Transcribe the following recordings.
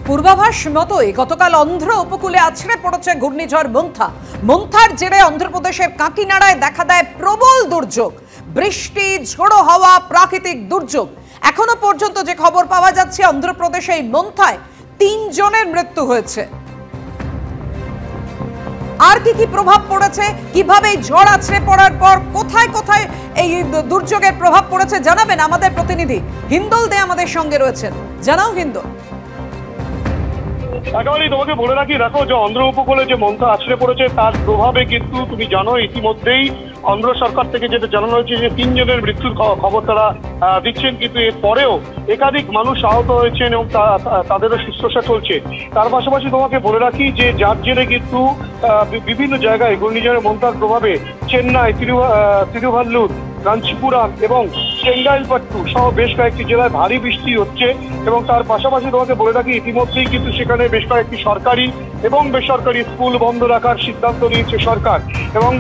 পূর্বাভাস মতোই গতকাল অন্ধ্র উপকূলে আছড়ে পড়েছে ঘূর্ণিঝড় মন্থা। মন্থার জেরে অন্ধ্রপ্রদেশের কাকিনাড়ায় দেখা দেয় প্রবল দুর্যোগ, বৃষ্টি, ঝোড়ো হাওয়া, প্রাকৃতিক দুর্যোগ। এখনো পর্যন্ত যে খবর পাওয়া যাচ্ছে, অন্ধ্রপ্রদেশে এই মন্থায় 3 জনের মৃত্যু হয়েছে। আর কি প্রভাব পড়েছে, কিভাবে এই ঝড় আছড়ে পড়ার পর কোথায় কোথায় এই দুর্যোগের প্রভাব পড়েছে জানাবেন আমাদের প্রতিনিধি হিন্দল দে আমাদের সঙ্গে রয়েছেন। জানাও হিন্দল। একেবারেই তোমাকে বলে রাখি, দেখো যে অন্ধ্র উপকূলে যে মন্থা আছড়ে পড়েছে তার প্রভাবে কিন্তু তুমি জানো ইতিমধ্যেই অন্ধ্র সরকার থেকে যেটা জানানো হয়েছে যে 3 জনের মৃত্যুর খবর তারা দিচ্ছেন, কিন্তু এর পরেও একাধিক মানুষ আহত হয়েছেন এবং তাদেরও শুশ্রূষা চলছে। তার পাশাপাশি তোমাকে বলে রাখি যে যার জেরে কিন্তু বিভিন্ন জায়গায় ঘূর্ণিঝড়ের মন্থার প্রভাবে চেন্নাই, তিরুভাল্লুর, কাঞ্চিপুরাম এবং চেঙ্গাইলপট্টু সহ বেশ কয়েকটি জেলায় ভারী বৃষ্টি হচ্ছে। এবং তার পাশাপাশি তোমাকে বলে রাখি ইতিমধ্যেই কিন্তু সেখানে বেশ কয়েকটি সরকারি এবং বেসরকারি স্কুল বন্ধ রাখার সিদ্ধান্ত নিয়েছে সরকার। এবং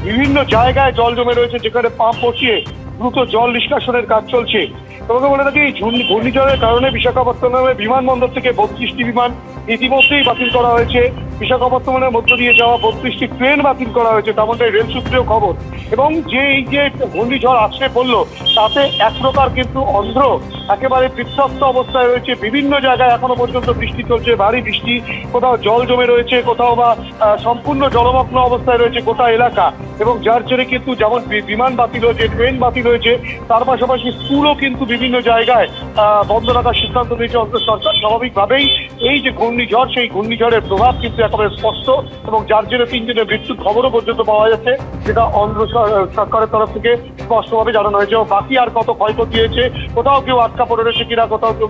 বিভিন্ন জায়গায় জল জমে রয়েছে, যেখানে পাম্প বসিয়ে দ্রুত জল নিষ্কাশনের কাজ চলছে। তোমাকে বলে রাখি এই ঘূর্ণিঝড়ের কারণে বিশাখাপত্তনমের বিমানবন্দর থেকে 32টি বিমান ইতিমধ্যেই বাতিল করা হয়েছে। বিশাখাপত্তনমের মধ্য দিয়ে যাওয়া 32টি ট্রেন বাতিল করা হয়েছে, তেমনটাই রেল সূত্রেও খবর। এবং এই যে ঘূর্ণিঝড় আছড়ে পড়লো তাতে এক প্রকার কিন্তু অন্ধ্র একেবারে বিধ্বস্ত অবস্থায় রয়েছে। বিভিন্ন জায়গায় এখনো পর্যন্ত বৃষ্টি চলছে, ভারী বৃষ্টি, কোথাও জল জমে রয়েছে, কোথাও বা সম্পূর্ণ জলমগ্ন অবস্থায় রয়েছে গোটা এলাকা। এবং যার জন্য কিন্তু যেমন বিমান বাতিল হয়েছে, ট্রেন বাতিল হয়েছে, তার পাশাপাশি স্কুলও কিন্তু বিভিন্ন জায়গায় বন্ধ রাখার সিদ্ধান্ত নিয়েছে অন্ধ্র সরকার। স্বাভাবিকভাবেই এই যে ঘূর্ণিঝড়, সেই ঘূর্ণিঝড়ের প্রভাব কিন্তু একেবারে স্পষ্ট এবং যার জন্য 3 জনের মৃত্যুর খবরও পর্যন্ত পাওয়া যাচ্ছে, যেটা অন্ধ্র সরকারের তরফ থেকে স্পষ্টভাবে জানানো হয়েছে। বাকি আর কত ক্ষয়ক্ষতি হয়েছে, কোথাও কেউ আটকা পড়ে রয়েছে কিনা, কোথাও কেউ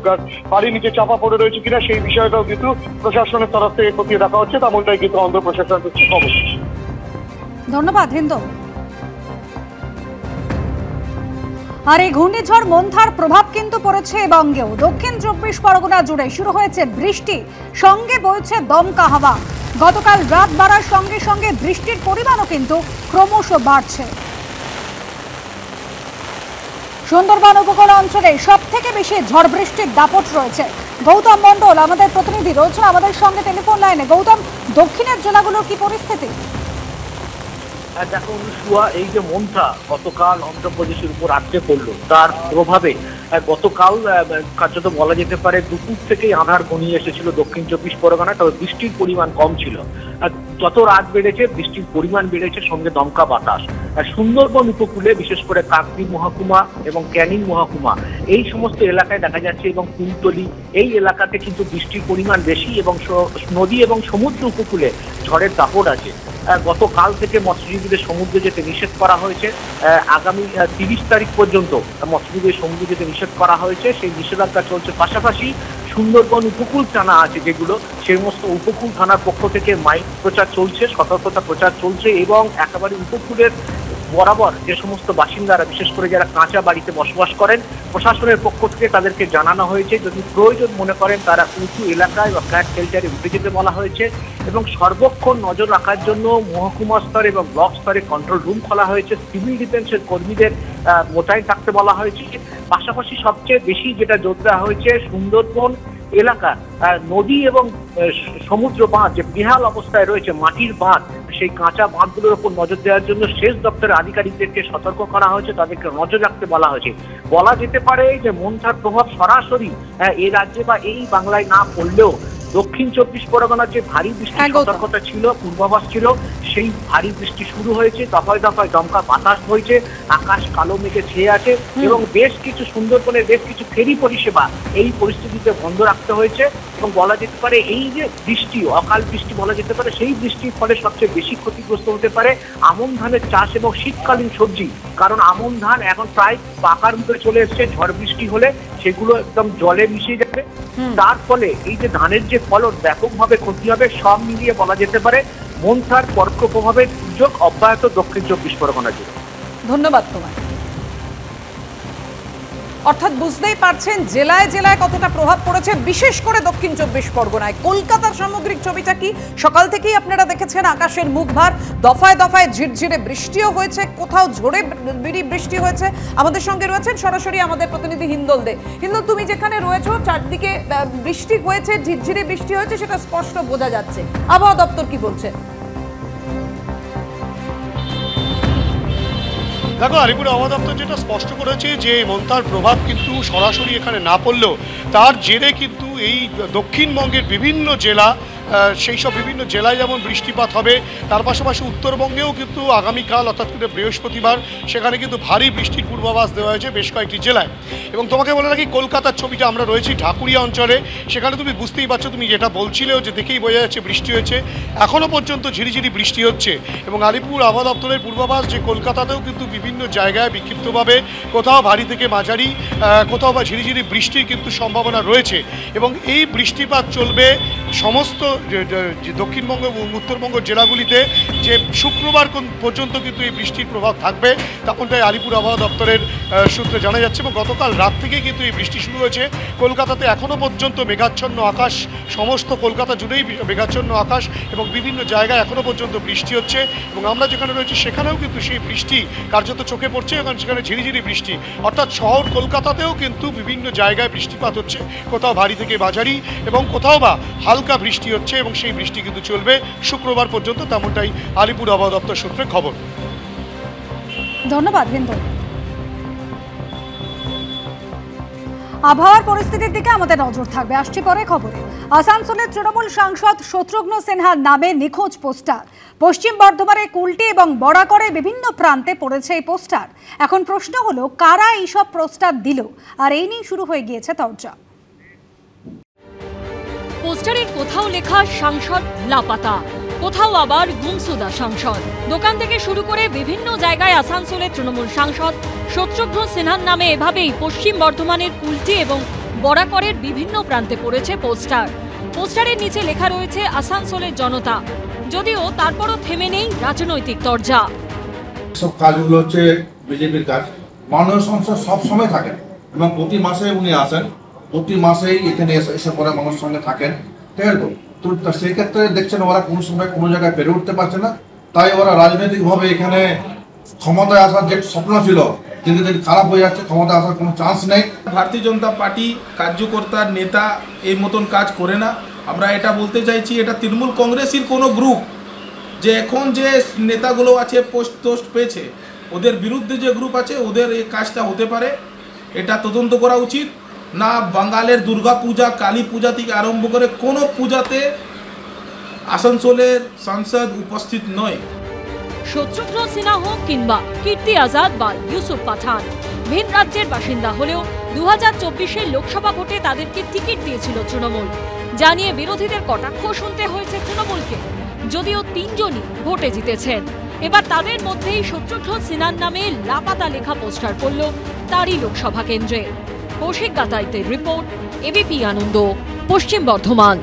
বাড়ির নিচে চাপা পড়ে রয়েছে কিনা, সেই বিষয়টাও কিন্তু প্রশাসনের তরফ থেকে খতিয়ে দেখা হচ্ছে, তেমনটাই কিন্তু অন্ধ্র প্রশাসনের হচ্ছে খবর। ধন্যবাদ হিন্দল। আর এই ঘূর্ণিঝড় মন্থার প্রভাব কিন্তু পড়েছে বঙ্গেও। দক্ষিণ 24 পরগনা জুড়ে শুরু হয়েছে বৃষ্টি, সঙ্গে বইছে দমকা হাওয়া। গতকাল রাত বাড়ার সঙ্গে সঙ্গে বৃষ্টির পরিমাণও কিন্তু ক্রমশ বাড়ছে। সুন্দরবন উপকূল অঞ্চলে সব থেকে বেশি ঝড় বৃষ্টির দাপট রয়েছে। গৌতম মণ্ডল আমাদের প্রতিনিধি রয়েছেন আমাদের সঙ্গে টেলিফোন লাইনে। গৌতম, দক্ষিণের জেলাগুলোর কি পরিস্থিতি? দেখো অনুসুয়া, এই যে মন্থা গতকাল অন্ধ্রপ্রদেশের উপর আছড়ে পড়লো, তার প্রভাবে গতকাল কার্যত বলা যেতে পারে দুপুর থেকেই আঁধার ঘনিয়ে এসেছিল দক্ষিণ 24 পরগনা। তবে বৃষ্টির পরিমাণ কম ছিল। যত রাত বেড়েছে বৃষ্টির পরিমাণ বেড়েছে, সঙ্গে দমকা বাতাস। সুন্দরবন উপকূলে বিশেষ করে কাকদ্বীপ মহকুমা এবং ক্যানিং মহকুমা এই সমস্ত এলাকায় দেখা যাচ্ছে, এবং কুলতলি এই এলাকাতে কিন্তু বৃষ্টির পরিমাণ বেশি এবং নদী এবং সমুদ্র উপকূলে ঝড়ের দাপট আছে। গতকাল থেকে মৎস্যজীবীদের সমুদ্রে যেতে নিষেধ করা হয়েছে। আগামী 30 তারিখ পর্যন্ত মৎস্যজীবীদের সমুদ্রে যেতে নিষেধ করা হয়েছে, সেই নিষেধাজ্ঞা চলছে। পাশাপাশি সুন্দরবন উপকূল থানা আছে যেগুলো, সেই সমস্ত উপকূল থানার পক্ষ থেকে মাইক প্রচার চলছে, সতর্কতা প্রচার চলছে। এবং একেবারে উপকূলের বরাবর যে সমস্ত বাসিন্দারা, বিশেষ করে যারা কাঁচা বাড়িতে বসবাস করেন, প্রশাসনের পক্ষ থেকে তাদেরকে জানানো হয়েছে যদি প্রয়োজন মনে করেন তারা উঁচু এলাকায় বা ফ্ল্যাট শেল্টারে উঠে যেতে বলা হয়েছে। এবং সর্বক্ষণ নজর রাখার জন্য মহকুমা স্তরে এবং ব্লক স্তরে কন্ট্রোল রুম খোলা হয়েছে। সিভিল ডিফেন্সের কর্মীদের মোতায়েন থাকতে বলা হয়েছে। পাশাপাশি সবচেয়ে বেশি যেটা জোর দেওয়া হয়েছে, সুন্দরবন এলাকা নদী এবং সমুদ্র বাঁধ যে বেহাল অবস্থায় রয়েছে, মাটির বাঁধ, সেই কাঁচা বাঁধগুলোর উপর নজর দেওয়ার জন্য সেচ দপ্তরের আধিকারিকদেরকে সতর্ক করা হয়েছে, তাদেরকে নজর রাখতে বলা হয়েছে। বলা যেতে পারে যে মন্থার প্রভাব সরাসরি এই রাজ্যে বা এই বাংলায় না পড়লেও দক্ষিণ 24 পরগনার যে ভারী বৃষ্টির সতর্কতা ছিল, পূর্বাভাস ছিল, সেই ভারী বৃষ্টি শুরু হয়েছে। দফায় দফায় দমকা বাতাস হয়েছে, আকাশ কালো মেঘে ছেয়ে আছে এবং বেশ কিছু সুন্দরবনের বেশ কিছু ফেরি পরিষেবা এই পরিস্থিতিতে বন্ধ রাখতে হয়েছে। এবং বলা যেতে পারে এই যে বৃষ্টি, অকাল বৃষ্টি বলা যেতে পারে, সেই বৃষ্টির ফলে সবচেয়ে বেশি ক্ষতিগ্রস্ত হতে পারে আমন ধানের চাষ এবং শীতকালীন সবজি। কারণ আমন ধান এখন প্রায় পাকার মুখে চলে এসছে, ঝড় বৃষ্টি হলে সেগুলো একদম জলে মিশে যাবে। তার ফলে এই যে ধানের যে ফলন ব্যাপকভাবে ক্ষতি হবে। সব মিলিয়ে বলা যেতে পারে মন্থার পরোক্ষ প্রভাবের দুর্যোগ অব্যাহত দক্ষিণ 24 পরগনা জুড়ে। ধন্যবাদ তোমায়। অর্থাৎ বুঝতেই পারছেন জেলায় জেলায় কতটা প্রভাব পড়েছে, বিশেষ করে দক্ষিণ 24 পরগনায়। কলকাতার সামগ্রিক ছবিটা কি? সকাল থেকেই আপনারা দেখেছেন আকাশের মুখভার, দফায় দফায় ঝিরঝিরে বৃষ্টিও হয়েছে, কোথাও ঝড়ে বৃষ্টি হয়েছে। আমাদের সঙ্গে রয়েছেন সরাসরি আমাদের প্রতিনিধি হিন্দল দে। হিন্দল, তুমি যেখানে রয়েছো চারদিকে বৃষ্টি হয়েছে, ঝিরঝিরে বৃষ্টি হয়েছে, সেটা স্পষ্ট বোঝা যাচ্ছে। আবহাওয়া দপ্তর কি বলছে? দেখো, আলিপুর আবহাওয়া দপ্তর যেটা স্পষ্ট করেছে যে মন্থার প্রভাব কিন্তু সরাসরি এখানে না পড়লেও তার জেরে কিন্তু এই দক্ষিণবঙ্গের বিভিন্ন জেলা, সেই সব বিভিন্ন জেলায় যেমন বৃষ্টিপাত হবে, তার পাশাপাশি উত্তরবঙ্গেও কিন্তু আগামীকাল অর্থাৎ বৃহস্পতিবার সেখানে কিন্তু ভারী বৃষ্টির পূর্বাভাস দেওয়া হয়েছে বেশ কয়েকটি জেলায়। এবং তোমাকে বলে রাখি, কলকাতার ছবিটা, আমরা রয়েছি ঢাকুরিয়া অঞ্চলে, সেখানে তুমি বুঝতেই পারছো, তুমি যেটা বলছিলেও যে দেখেই বোঝা যাচ্ছে বৃষ্টি হয়েছে, এখনও পর্যন্ত ঝিরিঝিরি বৃষ্টি হচ্ছে। এবং আলিপুর আবহাওয়া দপ্তরের পূর্বাভাস যে কলকাতাতেও কিন্তু বিভিন্ন জায়গায় বিক্ষিপ্তভাবে কোথাও ভারী থেকে মাঝারি, কোথাও বা ঝিরিঝিরি বৃষ্টির কিন্তু সম্ভাবনা রয়েছে। এবং এই বৃষ্টিপাত চলবে সমস্ত দক্ষিণবঙ্গ এবং উত্তরবঙ্গ জেলাগুলিতে, যে শুক্রবার পর্যন্ত কিন্তু এই বৃষ্টির প্রভাব থাকবে, তেমনটাই আলিপুর আবহাওয়া দপ্তরের সূত্রে জানা যাচ্ছে। এবং গতকাল রাত থেকেই কিন্তু এই বৃষ্টি শুরু হয়েছে। কলকাতাতে এখনও পর্যন্ত মেঘাচ্ছন্ন আকাশ, সমস্ত কলকাতা জুড়েই মেঘাচ্ছন্ন আকাশ, এবং বিভিন্ন জায়গায় এখনও পর্যন্ত বৃষ্টি হচ্ছে। এবং আমরা যেখানে রয়েছি সেখানেও কিন্তু সেই বৃষ্টি কার্যত চোখে পড়ছে, এবং সেখানে ঝিরিঝিরি বৃষ্টি, অর্থাৎ শহর কলকাতাতেও কিন্তু বিভিন্ন জায়গায় বৃষ্টিপাত হচ্ছে, কোথাও ভারী থেকে মাঝারি এবং কোথাও বা হালকা বৃষ্টি হচ্ছে। এবং সেই বৃষ্টি কিন্তু চলবে শুক্রবার পর্যন্ত, তেমনটাই আলিপুর আবহাওয়া দপ্তর সূত্রে খবর। ধন্যবাদ হিন্দু। আবহাওয়ার পরিস্থিতির দিকে আমাদের নজর থাকবে, আসছি পরে খবরে। আসানসোলের তৃণমূল সাংসদ শত্রুঘ্ন সিনহার নামে নিখোঁজ পোস্টার। পশ্চিম বর্ধমানের কুলটি এবং বরাকরের বিভিন্ন প্রান্তে পড়েছে এই পোস্টার। এখন প্রশ্ন হলো, কারা এইসব পোস্টার দিল? আর এই নিয়ে শুরু হয়ে গিয়েছে তরজা। পোস্টারে কোথাও লেখা সাংসদ লাপাতা, কোথাও আবার গুমসুদা সাংসদ। দোকান থেকে শুরু করে বিভিন্ন জায়গায় আসানসোলের তৃণমূল সাংসদ শত্রুঘ্ন সিনহার নামে এভাবেই পশ্চিম বর্ধমানের কুলটি এবং বরাকরের বিভিন্ন প্রান্তে পড়েছে পোস্টার। পোস্টারের নিচে লেখা রয়েছে আসানসোলের জনতা, যদিও তারপরও থেমে নেই রাজনৈতিক তরজা। সব কাজগুলো হচ্ছে বিজেপির কাজ। মাননীয় সংসদ সবসময় থাকেন এবং প্রতি মাসে উনি আসেন, প্রতি মাসেই এখানে এসে পরে মানুষের সঙ্গে থাকেন, ঠিক আছে? তো সেই ক্ষেত্রে দেখছেন ওরা কোনো সময় কোনো জায়গায় পেরে উঠতে পারছে না, তাই ওরা রাজনৈতিকভাবে এখানে ক্ষমতায় আসার যে স্বপ্ন ছিল দিন দিন খারাপ হয়ে যাচ্ছে, ক্ষমতায় আসার কোনো চান্স নেই। ভারতীয় জনতা পার্টি কার্যকর্তার নেতা এই মতন কাজ করে না। আমরা এটা বলতে চাইছি, এটা তৃণমূল কংগ্রেসের কোনো গ্রুপ, যে এখন যে নেতাগুলো আছে পোস্ট পেয়েছে, ওদের বিরুদ্ধে যে গ্রুপ আছে, ওদের এই কাজটা হতে পারে। এটা তদন্ত করা উচিত। না বাঙালের দুর্গা পূজা, কালী পূজা থেকে আরম্ভ করে কোনো পূজাতে আসানসোলের সাংসদ উপস্থিত নয়। শত্রুঘ্ন সিনহা হোক কিংবা কীর্তি আজাদ বা ইউসুফ পাঠান, ভিন রাজ্যের বাসিন্দা হলেও 2024-এর লোকসভা ভোটে তাদেরকে টিকিট দিয়েছিল তৃণমূল। জানিয়ে বিরোধীদের কটাক্ষ শুনতে হয়েছে তৃণমূলকে, যদিও 3 জনই ভোটে জিতেছেন। এবার তাদের মধ্যেই শত্রুঘ্ন সিনহার নামে লাপাতা লেখা পোস্টার পড়ল তারই লোকসভা কেন্দ্রে। কৌশিক গাতাইতের রিপোর্ট, এবিপি আনন্দ, পশ্চিম বর্ধমান।